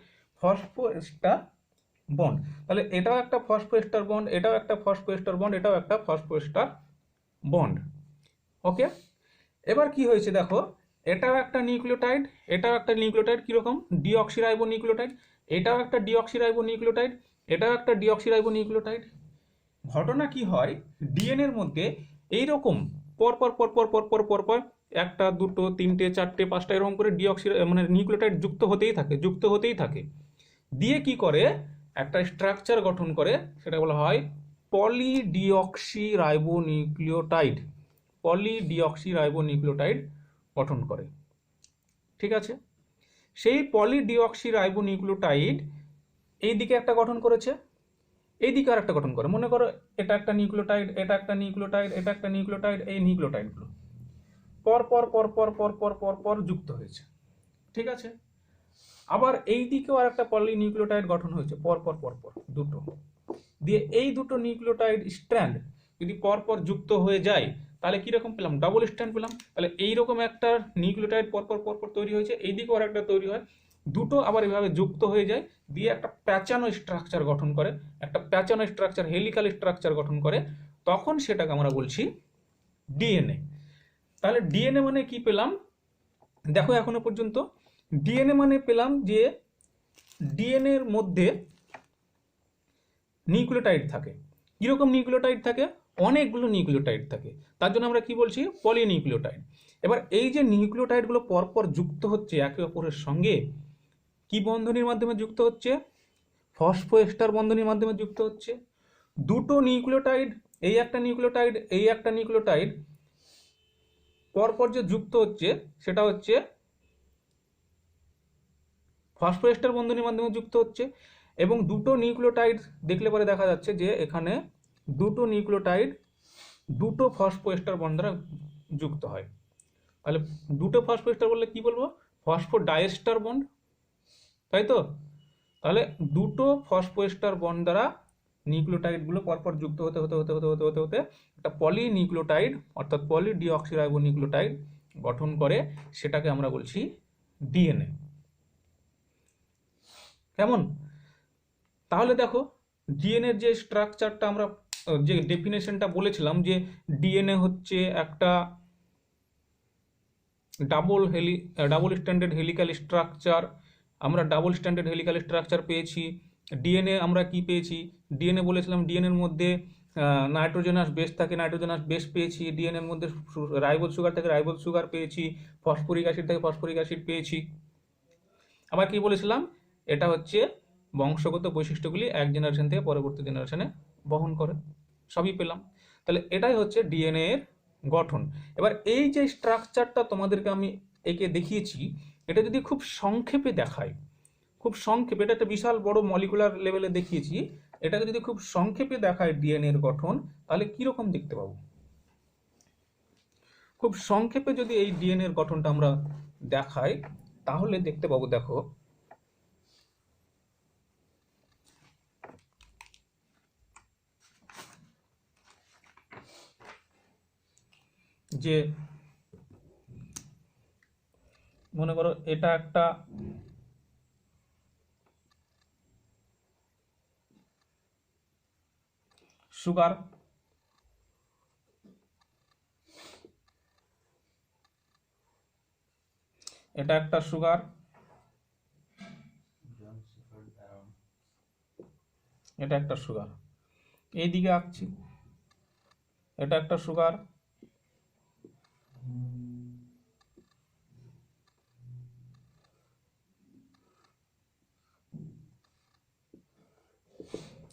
ফসফো এস্টার বন্ড। তাহলে এটাও একটা ফসফো এস্টার বন্ড, এটাও একটা ফসফো এস্টার বন্ড, এটাও একটা ফসফো এস্টার বন্ড। ওকে, এবার কি হয়েছে দেখো, এটাও একটা নিউক্লিওটাইড, এটাও একটা নিউক্লিওটাইড। কিরকম? Deoxyribo nucleotide. এটাও একটা ডিঅক্সিরাইবো নিউক্লিওটাইড, এটাও একটা ডিঅক্সিরাইবো নিউক্লিওটাইড। ঘটনা কি হয়, ডিএনএর মধ্যে এইরকম পরপর পরপর পরপর পরপর 1টা 2টো 3টে 4টে 5টা এরকম করে মানে নিউক্লিওটাইড যুক্ত হতেই থাকে। দিয়ে কি করে, একটা স্ট্রাকচার গঠন করে, সেটা বলা হয় পলিডিঅক্সিরাইবোনিউক্লিওটাইড। পলিডিঅক্সিরাইবোনিউক্লিওটাইড গঠন করে। ঠিক আছে, সেই পলিডিঅক্সিরাইবোনিউক্লিওটাইড এইদিকে একটা গঠন করেছে, এইদিকে আর একটা গঠন করে। মনে করো এটা একটা নিউক্লিওটাইড, এটা একটা নিউক্লিওটাইড, এটা একটা নিউক্লিওটাইড। এই নিউক্লিওটাইডগুলো পরপর পরপর পরপর পরপর যুক্ত হয়েছে। ঠিক আছে, আবার এই দিকেও আর একটা পলিনিউক্লিওটাইড গঠন হয়েছে, পরপর পরপর দুটো। দিয়ে এই দুটো নিউক্লিওটাইড স্ট্র্যান্ড যদি পরপর যুক্ত হয়ে যায় তাহলে কিরকম পেলাম? ডাবল স্ট্র্যান্ড পেলাম। তাহলে এইরকম একটা নিউক্লিওটাইড পরপর পরপর তৈরি হয়েছে, এইদিকেও আর একটা তৈরি হয়, দুটো আবার এভাবে যুক্ত হয়ে যায়, দিয়ে একটা প্যাঁচানো স্ট্রাকচার গঠন করে, একটা প্যাঁচানো স্ট্রাকচার, হেলিক্যাল স্ট্রাকচার গঠন করে। তখন সেটাকে আমরা বলছি ডিএনএ। তাহলে ডিএনএ মানে কি পেলাম? দেখো এখনো পর্যন্ত ডিএনএ মানে পেলাম যে ডিএনএ এর মধ্যে নিউক্লিওটাইড থাকে। কিরকম নিউক্লিওটাইড থাকে? অনেকগুলো নিউক্লিওটাইড থাকে, তার জন্য আমরা কি বলছি? পলিনিউক্লিওটাইড। এবার এই যে নিউক্লিওটাইডগুলো পরপর যুক্ত হচ্ছে একে অপরের সঙ্গে, কি বন্ধনীর মাধ্যমে যুক্ত হচ্ছে? ফসফোএস্টার বন্ধনীর মাধ্যমে যুক্ত হচ্ছে। দুটো নিউক্লিওটাইড, এই একটা নিউক্লিওটাইড, এই একটা নিউক্লিওটাইড পরপর যে যুক্ত হচ্ছে সেটা হচ্ছে ফসফোএস্টার বন্ধনীর মাধ্যমে যুক্ত হচ্ছে। এবং দুটো নিউক্লিওটাইড দেখলে পরে দেখা যাচ্ছে যে এখানে দুটো নিউক্লিওটাইড দুটো ফসফোএস্টার বন্ড দ্বারা যুক্ত হয়। তাহলে দুটো ফসফোএস্টার বললে কি বলবো? ফসফোডাইএস্টার বন্ড, তাই তো? তাহলে দুটো ফসফোএস্টার বন্ড দ্বারা নিউক্লিওটাইডগুলো পরপর যুক্ত হতে হতে হতে হতে হতে হতে হতে একটা পলিনিউক্লিওটাইড অর্থাৎ পলিডিঅক্সিরাইবোনিউক্লিওটাইড গঠন করে, সেটাকে আমরা বলছি ডিএনএ। কেমন? তাহলে দেখো ডিএনএর যে স্ট্রাকচারটা আমরা যে ডেফিনেশনটা বলেছিলাম যে ডিএনএ হচ্ছে একটা ডাবল স্ট্যান্ডার্ড হেলিক্যাল স্ট্রাকচার। আমরা ডাবল স্ট্যান্ডার্ড হেলিক্যাল স্ট্রাকচার পেয়েছি। ডিএনএ আমরা কি পেয়েছি? ডিএনএ বলেছিলাম ডিএনএর মধ্যে নাইট্রোজেনাস বেস থাকে, নাইট্রোজেনাস বেস পেয়েছি, ডিএনএর মধ্যে রাইবোজ সুগার থাকে, রাইবোজ সুগার পেয়েছি, ফসফরিক অ্যাসিড থাকে, ফসফরিক অ্যাসিড পেয়েছি। আবার কি বলেছিলাম, এটা হচ্ছে বংশগত বৈশিষ্ট্যগুলি এক জেনারেশন থেকে পরবর্তী জেনারেশনে বহন করে, সবই পেলাম। তাহলে এটাই হচ্ছে ডিএনএ এর গঠন। এবার এই যে স্ট্রাকচারটা তোমাদেরকে আমি একে দেখিয়েছি, এটা যদি খুব সংক্ষেপে দেখায়, খুব সংক্ষেপে, এটা একটা বিশাল বড় মলিকুলার লেভেলে দেখিয়েছি, এটাকে যদি খুব সংক্ষেপে দেখায় ডিএনএ এর গঠন, তাহলে কিরকম দেখতে পাবো? খুব সংক্ষেপে যদি এই ডিএনএ এর গঠনটা আমরা দেখাই, তাহলে দেখতে পাবো, দেখো যে মনে করো এটা একটা সুগার, এটা একটা সুগার, এটা একটা সুগার, এইদিকে আঁকছি, এটা একটা সুগার,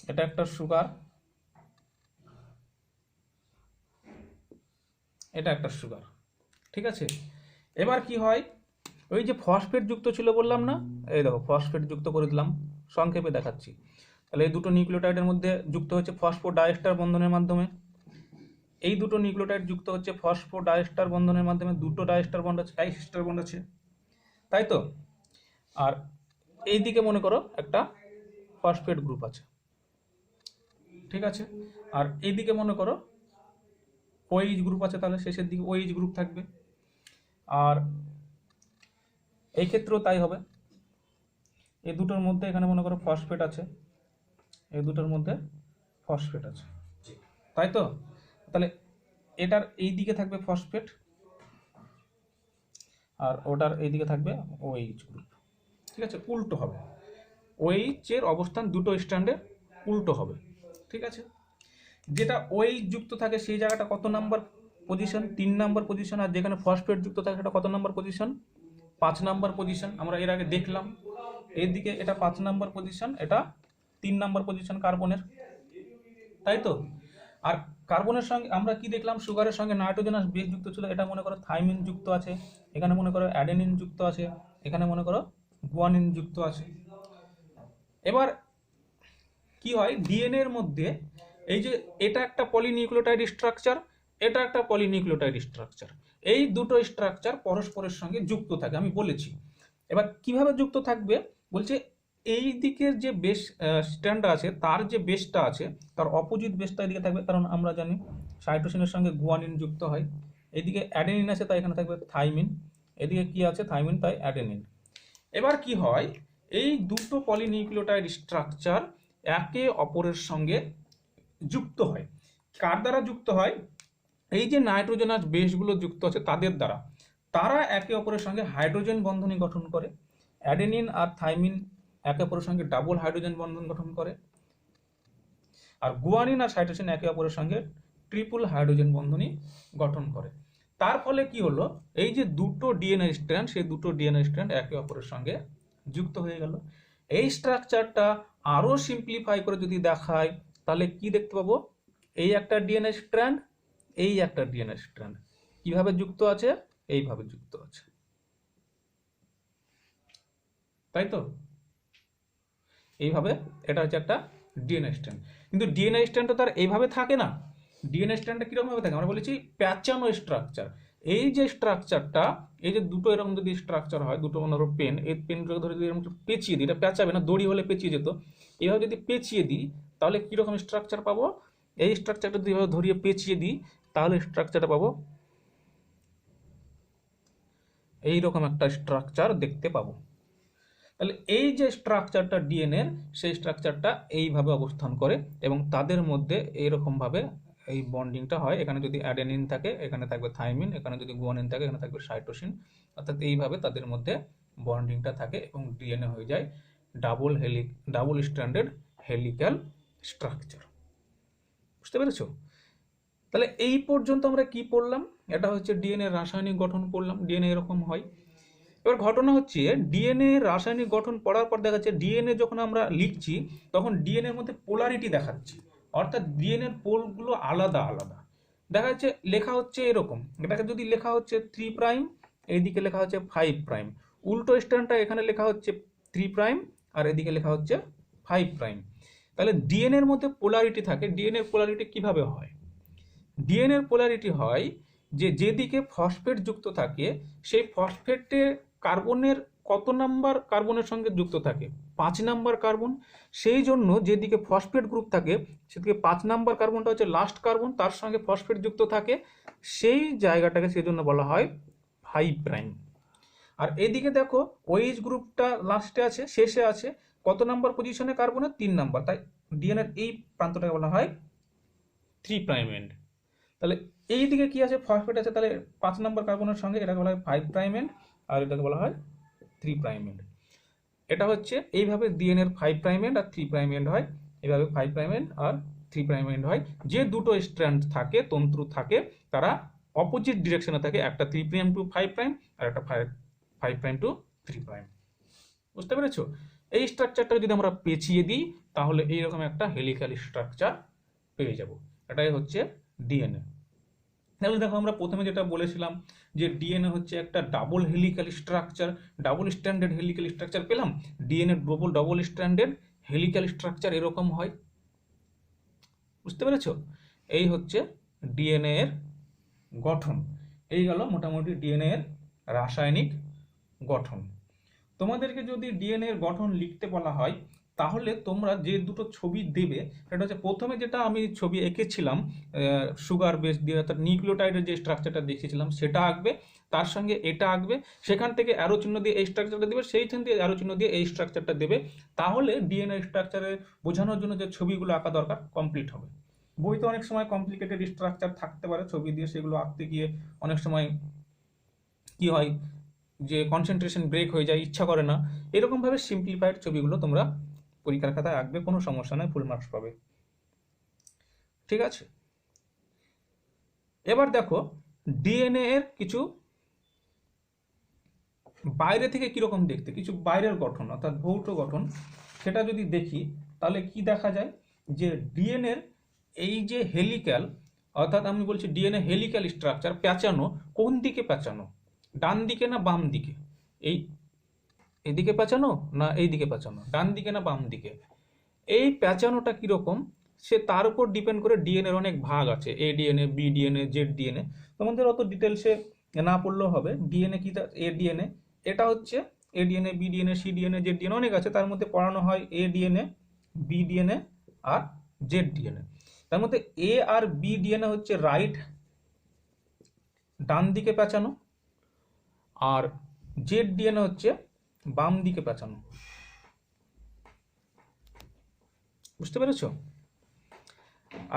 এটা একটা সুগার, এটা একটা সুগার। ঠিক আছে, এবার কি হয়, ওই যে ফসফেট যুক্ত ছিল বললাম না, এই দেখো ফসফেট যুক্ত করে দিলাম, সংক্ষেপে দেখাচ্ছি। তাহলে এই দুটো নিউক্লিওটাইডের মধ্যে যুক্ত হচ্ছে ফসফোডাইএস্টার বন্ধনের মাধ্যমে, এই দুটো নিউক্লিওটাইড যুক্ত হচ্ছে ফসফোডাইএস্টার বন্ধনের মাধ্যমে, দুটো ডাইএস্টার বন্ড আছে, ডাইএস্টার বন্ড আছে, তাই তো। আর এই দিকে মনে করো একটা ফসফেট গ্রুপ আছে, ঠিক আছে। আর এইদিকে মনে করো ওএইচ গ্রুপ আছে, তাহলে শেষের দিকে ওএইচ গ্রুপ থাকবে। আর এই ক্ষেত্রেও তাই হবে, এই দুটোর মধ্যে এখানে মনে করো ফসফেট আছে, এই দুটোর মধ্যে ফসফেট আছে, তাই তো। তাহলে এটার এই দিকে থাকবে ফসফেট, আর ওটার এই দিকে থাকবে ওএইচ গ্রুপ, ঠিক আছে, উল্টো হবে। ওএইচ এর অবস্থান দুটো স্ট্যান্ডে উল্টো হবে, ঠিক আছে। যেটা ওএইচ যুক্ত থাকে সেই জায়গাটা কত নাম্বার পজিশন? 3 number position. আর যেখানে ফসফেট যুক্ত থাকে সেটা কত নাম্বার পজিশন? 5 number position. আমরা এর আগে দেখলাম, এর দিকে এটা 5 নাম্বার পজিশন, এটা 3 নাম্বার পজিশন কার্বনের, তাই তো। আর কার্বনের সঙ্গে আমরা কি দেখলাম, সুগারের সঙ্গে নাইট্রোজেনাস বেস যুক্ত ছিল, এটা মনে করো থাইমিন যুক্ত আছে, এখানে মনে করো অ্যাডেনিন যুক্ত আছে, এখানে মনে করো গুয়ানিন যুক্ত আছে। এবার কি হয়, ডিএনএ এর মধ্যে এই যে এটা একটা পলিনিউক্লিওটাইড স্ট্রাকচার, এটা একটা পলিনিউক্লিওটাইড স্ট্রাকচার, এই দুটো স্ট্রাকচার পরস্পরের সঙ্গে যুক্ত থাকে, আমি বলেছি। এবার কিভাবে যুক্ত থাকবে বলছে, এই দিকের যে বেস স্ট্যান্ডটা আছে, তার যে বেসটা আছে তার অপোজিট বেসটা এদিকে থাকবে, কারণ আমরা জানি সাইটোসিনের সঙ্গে গুয়ানিন যুক্ত হয়। এদিকে অ্যাডেনিন আছে, তাই এখানে থাকবে থাইমিন, এদিকে কি আছে থাইমিন, তাই অ্যাডেনিন। এবার কি হয়, এই দুটো পলিনিউক্লিওটাইড স্ট্রাকচার একে অপরের সঙ্গে যুক্ত হয়। কার দ্বারা যুক্ত হয়? এই যে নাইট্রোজেনাস বেসগুলো যুক্ত আছে তাদের দ্বারা। তারা একে অপরের সঙ্গে হাইড্রোজেন বন্ধনী গঠন করে। অ্যাডেনিন আর থাইমিন একে অপরের সঙ্গে ডাবল হাইড্রোজেন বন্ধন গঠন করে, আর গুয়ানিন আর সাইটোসিন একে অপরের সঙ্গে ট্রিপল হাইড্রোজেন বন্ধনী গঠন করে। তার ফলে কি হলো, এই যে দুটো ডিএনএ স্ট্র্যান্ড, সেই দুটো ডিএনএ স্ট্র্যান্ড একে অপরের সঙ্গে যুক্ত হয়ে গেল। এই স্ট্রাকচারটা আরো সিম্পলিফাই করে যদি দেখায়, তাহলে কি দেখতে পাবো, এই একটা ডিএনএ স্ট্র্যান্ড, এই একটা ডিএনএ স্ট্র্যান্ড কিভাবে যুক্ত আছে, এইভাবে যুক্ত আছে, তাই তো। এইভাবে এটা হচ্ছে একটা ডিএনএ স্ট্র্যান্ড। কিন্তু ডিএনএ স্ট্র্যান্ডটা তার এইভাবে থাকে না, ডিএনএ স্ট্র্যান্ডটা কিরকম ভাবে থাকে, আমরা বলেছি প্যাঁচানো স্ট্রাকচার। এই যে স্ট্রাকচারটা, এই যে দুটো এরকম যদি স্ট্রাকচার হয়, দুটো মনে পেন, এই পেনটাকে ধরে যদি এরকম পেঁচিয়ে দিই, এটা পেঁচাবে না, দড়ি হলে পেঁচিয়ে যেত, এইভাবে যদি পেঁচিয়ে দিই তাহলে কিরকম স্ট্রাকচার পাবো, এই স্ট্রাকচারটা যদি এভাবে ধরিয়ে পেঁচিয়ে দিই তাহলে স্ট্রাকচারটা পাবো এইরকম একটা স্ট্রাকচার দেখতে পাবো। তাহলে এই যে স্ট্রাকচারটা ডিএনএর, সেই স্ট্রাকচারটা এইভাবে অবস্থান করে এবং তাদের মধ্যে এইরকমভাবে এই বন্ডিংটা হয়। এখানে যদি অ্যাডেনিন থাকে এখানে থাকবে থাইমিন, এখানে যদি গুয়ানিন থাকে এখানে থাকবে সাইটোসিন, অর্থাৎ এইভাবে তাদের মধ্যে বন্ডিংটা থাকে এবং ডিএনএ হয়ে যায় ডাবল স্ট্যান্ডার্ড হেলিক্যাল স্ট্রাকচার। বুঝতে পেরেছো? তাহলে এই পর্যন্ত আমরা কি পড়লাম? এটা হচ্ছে ডিএনএ রাসায়নিক গঠন পড়লাম, ডিএনএ এরকম হয়। এবার ঘটনা হচ্ছে ডিএনএ রাসায়নিক গঠন পড়ার পর দেখা যাচ্ছে ডিএনএ যখন আমরা লিখছি তখন ডিএনএর মধ্যে পোলারিটি দেখাচ্ছে, অর্থাৎ ডিএনএর পোলগুলো আলাদা আলাদা দেখা যাচ্ছে। লেখা হচ্ছে এরকম, এটাকে যদি লেখা হচ্ছে 3', এইদিকে লেখা হচ্ছে 5', উল্টো স্ট্যান্ডটা এখানে লেখা হচ্ছে 3', আর এদিকে লেখা হচ্ছে 5'। তাহলে ডিএনএর মধ্যে পোলারিটি থাকে। ডিএনএর পোলারিটি কিভাবে হয়? ডিএনএর পোলারিটি হয় যে যেদিকে ফসফেট যুক্ত থাকে সেই ফসফেটে কার্বনের কত নাম্বার কার্বনের সঙ্গে যুক্ত থাকে? 5 নাম্বার কার্বন। সেই জন্য যেদিকে ফসফেট গ্রুপ থাকে সেদিকে 5 নাম্বার কার্বনটা হচ্ছে লাস্ট কার্বন, তার সঙ্গে ফসফেট যুক্ত থাকে, সেই জায়গাটাকে সেই জন্য বলা হয় 5'। আর এদিকে দেখো ওএইচ গ্রুপটা লাস্টে আছে, শেষে আছে, কত নাম্বার পজিশনে কার্বনের? 3 নাম্বার, তাই ডিএনএর এই প্রান্তটাকে বলা হয় 3' এন্ড। তাহলে এই দিকে কি আছে? ফসফেট আছে, তাহলে 5 নাম্বার কার্বনের সঙ্গে এটাকে বলা হয় 5' এন্ড, আর এটাকে বলা হয় 3' এন্ড। এটা হচ্ছে এইভাবে ডিএনএর 5' এন্ড আর 3' এন্ড হয়, এইভাবে 5' এন্ড আর 3' এন্ড হয়। যে দুটো স্ট্র্যান্ড থাকে, তন্তু থাকে, তারা অপোজিট ডিরেকশনে থাকে, একটা 3' টু 5' আর একটা 5' টু 3'। বুঝতে পেরেছো? এই স্ট্রাকচারটাকে যদি আমরা পেঁচিয়ে দিই তাহলে এইরকম একটা হেলিক্যাল স্ট্রাকচার পেয়ে যাব। এটাই হচ্ছে ডিএনএ। তাহলে দেখো আমরা প্রথমে যেটা বলেছিলাম যে ডিএনএ হচ্ছে একটা double helical structure, double standard helical structure পেলাম। DNA double standard helical structure এরকম হয়। বুঝতে পেরেছো? এই হচ্ছে ডিএনএ এর গঠন। এই গেল মোটামুটি ডিএনএ এর রাসায়নিক গঠন। তোমাদেরকে যদি ডিএনএ এর গঠন লিখতে বলা হয় তাহলে তোমরা যে দুটো ছবি দেবে সেটা হচ্ছে, প্রথমে যেটা আমি ছবি এঁকেছিলাম সুগার বেস দিয়ে, অর্থাৎ নিউক্লিওটাইডের যে স্ট্রাকচারটা দেখিয়েছিলাম সেটা আঁকবে, তার সঙ্গে এটা আঁকবে, সেখান থেকে অ্যারো চিহ্ন দিয়ে এই স্ট্রাকচারটা দেবে, সেইখান দিয়ে অ্যারো চিহ্ন দিয়ে এই স্ট্রাকচারটা দেবে। তাহলে ডিএনএ স্ট্রাকচারে বোঝানোর জন্য যে ছবিগুলো আঁকা দরকার কমপ্লিট হবে। বইতে অনেক সময় কমপ্লিকেটেড স্ট্রাকচার থাকতে পারে ছবি দিয়ে, সেগুলো আঁকতে গিয়ে অনেক সময় কি হয় যে কনসেন্ট্রেশন ব্রেক হয়ে যায়, ইচ্ছা করে না। এরকমভাবে সিম্পলিফাইড ছবিগুলো তোমরা পরীক্ষার খাতায় আঁকবে, কোনো সমস্যা নয়, ফুল মার্কস পাবে। ঠিক আছে? এবার দেখো ডিএনএ এর কিছু বাইরে থেকে কিরকম দেখতে, কিছু বাইরের গঠন অর্থাৎ ভৌত গঠন, সেটা যদি দেখি তাহলে কি দেখা যায় যে ডিএনএ এর এই যে হেলিক্যাল, অর্থাৎ আমি বলছি ডিএনএ হেলিক্যাল স্ট্রাকচার প্যাঁচানো, কোন দিকে প্যাঁচানো? ডান দিকে না বাম দিকে? এই এদিকে প্যাঁচানো না এই দিকে প্যাঁচানো? ডান দিকে না বাম দিকে? এই প্যাঁচানোটা কিরকম সে তার উপর ডিপেন্ড করে ডিএনএর অনেক ভাগ আছে, A DNA, B DNA, Z DNA. তোমাদের অত ডিটেলসে না পড়লেও হবে। ডিএনএ কি? এ ডিএনএ, এটা হচ্ছে A DNA, B DNA, C DNA, Z DNA অনেক আছে, তার মধ্যে পড়ানো হয় এ ডিএনএ, বি ডিএনএ আর জেড ডিএনএ। তার মধ্যে এ আর বি ডিএনএ হচ্ছে রাইট, ডান দিকে প্যাঁচানো, আর জেড ডিএনএ হচ্ছে বাম দিকে প্যাঁচানো। বুঝতে পেরেছো?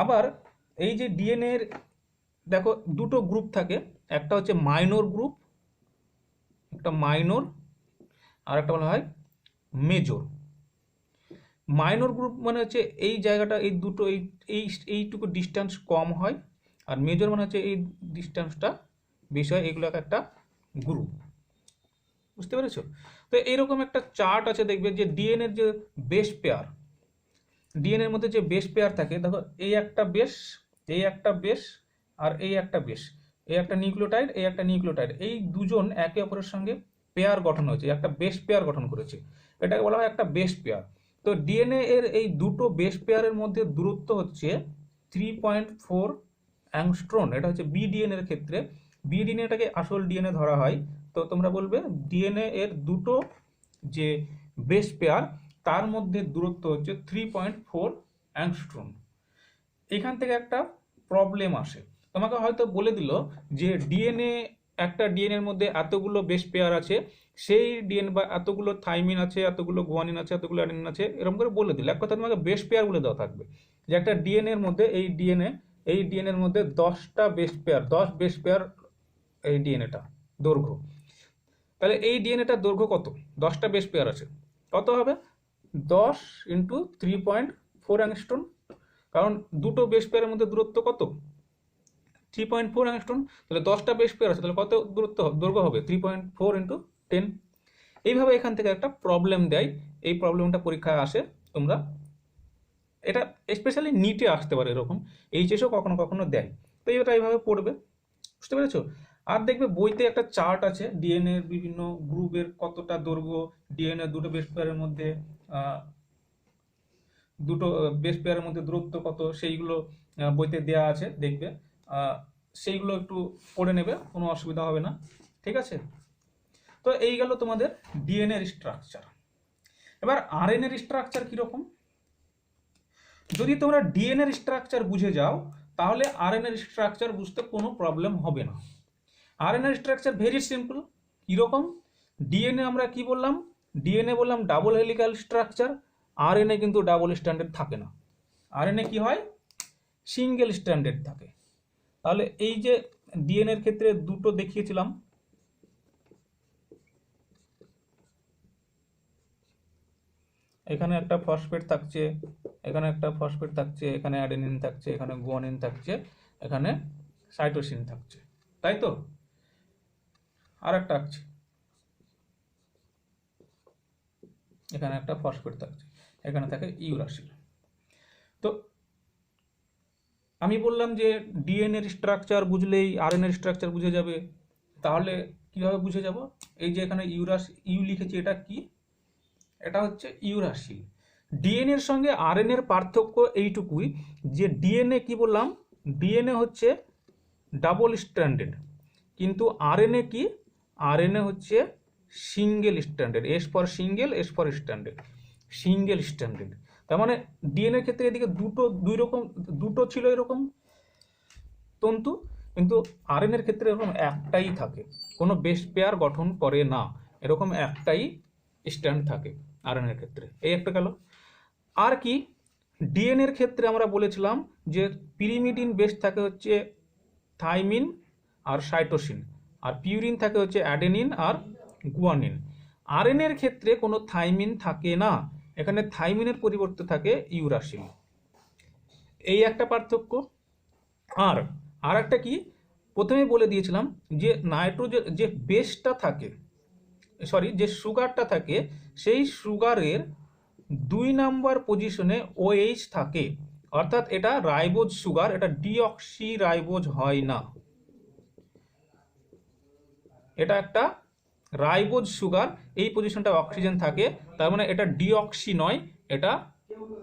আবার এই যে ডিএনএ এর দেখো দুটো গ্রুপ থাকে, একটা হচ্ছে মাইনর গ্রুপ, একটা মাইনর, আর একটা বলা হয় মেজর। মাইনর গ্রুপ মানে হচ্ছে এই জায়গাটা, এই দুটো এইটুকু ডিস্টেন্স কম হয়, আর মেজর মানে হচ্ছে এই ডিস্টেন্সটা বেশি হয়, এগুলো একটা গ্রুপ। বুঝতে পেরেছো? তো এইরকম একটা চার্ট আছে, দেখবে যে ডিএনএ এর যে বেস পেয়ার, ডিএনএ এর মধ্যে যে বেস পেয়ার থাকে, দেখো এই একটা বেস, এই একটা বেস, আর এই একটা বেস, এই একটা নিউক্লিওটাইড, এই একটা নিউক্লিওটাইড, এই দুজন একে অপরের সঙ্গে পেয়ার গঠন হয়েছে, একটা বেস পেয়ার গঠন করেছে, এটাকে বলা হয় একটা বেস পেয়ার। তো ডিএনএ এর এই দুটো বেস পেয়ারের মধ্যে দূরত্ব হচ্ছে 3.4 অ্যাংস্ট্রন। এটা হচ্ছে বি ডিএনএ এর ক্ষেত্রে, বি ডিএনএটাকে আসল ডিএনএ ধরা হয়। তো তোমরা বলবে ডিএনএ এর দুটো যে বেস পেয়ার তার মধ্যে দূরত্ব হচ্ছে 3.4 অ্যাংস্ট্রম। এখান থেকে একটা প্রবলেম আসে, তোমাকে হয়তো বলে দিল যে ডিএনএ, একটা ডিএনএ এর মধ্যে এতগুলো বেস পেয়ার আছে, সেই ডিএনএ বা এতগুলো থাইমিন আছে, এতগুলো গুয়ানিন আছে, এতগুলো অ্যাডেনিন আছে, এরকম করে বলে দিল। এক কথা তোমাকে বেস পেয়ার বলে দেওয়া থাকবে যে একটা ডিএনএ এর মধ্যে এই ডিএনএ এর মধ্যে 10টা বেস পেয়ার, 10 বেস পেয়ার এই ডিএনএটা দৈর্ঘ্য। তাহলে এই ডিএনএটার দৈর্ঘ্য কত? 10টা বেস পেয়ার আছে, কত হবে? 10 × 3.4 অ্যাংস্ট্রম। কারণ দুটো বেস পেয়ারের মধ্যে দূরত্ব কত, 3.4 অ্যাংস্ট্রম। তাহলে 10টা বেস পেয়ার আছে, তাহলে কত দৈর্ঘ্য হবে 3.4 × 10। এইভাবে এখান থেকে একটা প্রবলেম দেয়, এই প্রবলেমটা পরীক্ষায় আসে। তোমরা এটা স্পেশালি নিটে আসতে পারে, এরকম এইচএসও কখনো কখনো দেয়। তো এটা এইভাবে পড়বে, বুঝতে পেরেছো? আর দেখবে বইতে একটা চার্ট আছে ডিএনএ এর বিভিন্ন গ্রুপের কতটা দৈর্ঘ্য, ডিএনএ দুটো বেস পেয়ারের মধ্যে দূরত্ব কত, সেইগুলো বইতে দেয়া আছে, দেখবে সেইগুলো একটু পড়ে নেবে, কোনো অসুবিধা হবে না, ঠিক আছে? তো এই গেল তোমাদের ডিএনএ এর স্ট্রাকচার। এবার আরএনএ এর স্ট্রাকচার কিরকম? যদি তোমরা ডিএনএ এর স্ট্রাকচার বুঝে যাও তাহলে আরএনএ এর স্ট্রাকচার বুঝতে কোনো প্রবলেম হবে না। আরএনএ এর স্ট্রাকচার ভেরি সিম্পল। কিরকম? ডিএনএ আমরা কি বললাম? ডিএনএ বললাম ডাবল হেলিক্যাল স্ট্রাকচার, আরএনএ কিন্তু ডাবল স্ট্যান্ডার্ড থাকে না। আরএনএ কি হয়? সিঙ্গেল স্ট্যান্ডার্ড থাকে। তাহলে এই যে ডিএনএ এর ক্ষেত্রে দুটো দেখিয়েছিলাম, এখানে একটা ফসফেট থাকছে, এখানে একটা ফসফেট থাকছে, এখানে অ্যাডেনিন থাকছে, এখানে গুয়ানিন থাকছে, এখানে সাইটোসিন থাকছে, তাই তো? আর একটা আছে, এখানে একটা ফসফেট থাকছে, এখানে থাকে ইউরাসিল। তো আমি বললাম যে ডিএনএ এর স্ট্রাকচার বুঝলেই আরএনএ এর স্ট্রাকচার বুঝে যাবে। তাহলে কিভাবে বুঝে যাব? এই যে এখানে ইউ লিখেছি, এটা কি? এটা হচ্ছে ইউরাসিল। ডিএনএ এর সঙ্গে আরএনএ এর পার্থক্য এইটুকুই যে ডিএনএ কি বললাম, ডিএনএ হচ্ছে ডাবল স্ট্র্যান্ডেড, কিন্তু আরএনএ কি? আরএনএ হচ্ছে single stranded, S for single, S for standard, single stranded. তার মানে ডিএনএ এর ক্ষেত্রে এদিকে দুটো ছিল এরকম তন্তু, কিন্তু আরএনএ এর ক্ষেত্রে এরকম একটাই থাকে, কোনো বেস পেয়ার গঠন করে না, এরকম একটাই স্ট্যান্ড থাকে আরএনএ এর ক্ষেত্রে। এই একটা গেল। আর কি? ডিএনএ এর ক্ষেত্রে আমরা বলেছিলাম যে পিরিমিডিন বেস থাকে হচ্ছে থাইমিন আর সাইটোসিন, আর পিউরিন থাকে হচ্ছে অ্যাডেনিন আর গুয়ানিন। আরএনএ এর ক্ষেত্রে কোনো থাইমিন থাকে না, এখানে থাইমিনের পরিবর্তে থাকে ইউরাসিল। এই একটা পার্থক্য। আর একটা কি, প্রথমে বলে দিয়েছিলাম যে নাইট্রোজেন যে বেসটা থাকে, যে সুগারটা থাকে, সেই সুগারের 2 নাম্বার পজিশনে OH থাকে, অর্থাৎ এটা রাইবোজ সুগার, এটা ডিঅক্সি রাইবোজ হয় না, এটা একটা রাইবোজ সুগার, এই পজিশনটা অক্সিজেন থাকে, তার মানে এটা ডিঅক্সি নয়, এটা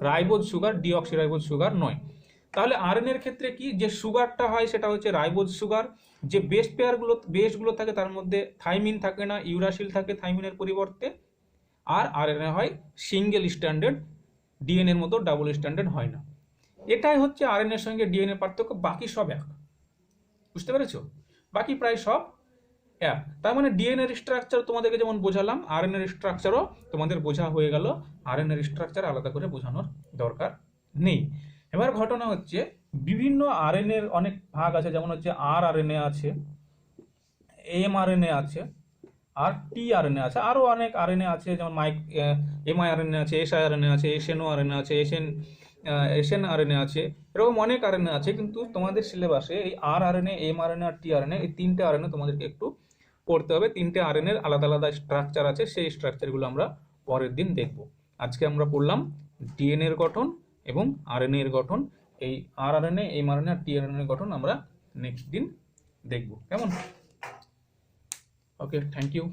ribose sugar, deoxy ribose sugar নয়। তাহলে আরএনএ এর ক্ষেত্রে কি, যে সুগারটা হয় সেটা হচ্ছে রাইবোজ সুগার, যে বেসগুলো থাকে তার মধ্যে থাইমিন থাকে না, ইউরাসিল থাকে থাইমিনের পরিবর্তে, আর আরএনএ হয় সিঙ্গেল স্ট্যান্ডার্ড, ডিএনএ এর মতো ডাবল স্ট্যান্ডার্ড হয় না। এটাই হচ্ছে আরএনএ এর সঙ্গে ডিএনএ পার্থক্য, বাকি সব এক। বুঝতে পেরেছো? বাকি প্রায় সব এক। তার মানে ডিএনএ এর স্ট্রাকচার তোমাদেরকে যেমন বোঝালাম, আরএনএ এর স্ট্রাকচারও তোমাদের বোঝা হয়ে গেল, আরএনএ এর স্ট্রাকচার আলাদা করে বোঝানোর দরকার নেই। এবার ঘটনা হচ্ছে বিভিন্ন আরএনএ এর অনেক ভাগ আছে, যেমন হচ্ছে আরআরএনএ আছে, এমআরএনএ আছে, আর টিআরএনএ আছে, আরও অনেক আরএনএ আছে, যেমন এমআইআরএনএ আছে, এসআইআরএনএ আছে, এসএনওআরএনএ আছে, এসএনআরএনএ আছে, এরকম অনেক আরএনএ আছে। কিন্তু তোমাদের সিলেবাসে এই আরআরএনএ, এমআরএনএ আর টিআরএনএ, এই 3টে আরএনএ তোমাদেরকে একটু পড়তে হবে। 3টে আরএনএর আলাদা আলাদা স্ট্রাকচার আছে, সেই স্ট্রাকচারগুলো আমরা পরের দিন দেখব। আজকে আমরা পড়লাম ডিএনএ এর গঠন এবং আরএনএ এর গঠন। এই আরআরএনএ, এমআরএনএ আর টিআরএনএ এর গঠন আমরা নেক্সট দিন দেখব। কেমন? ওকে, থ্যাংক ইউ।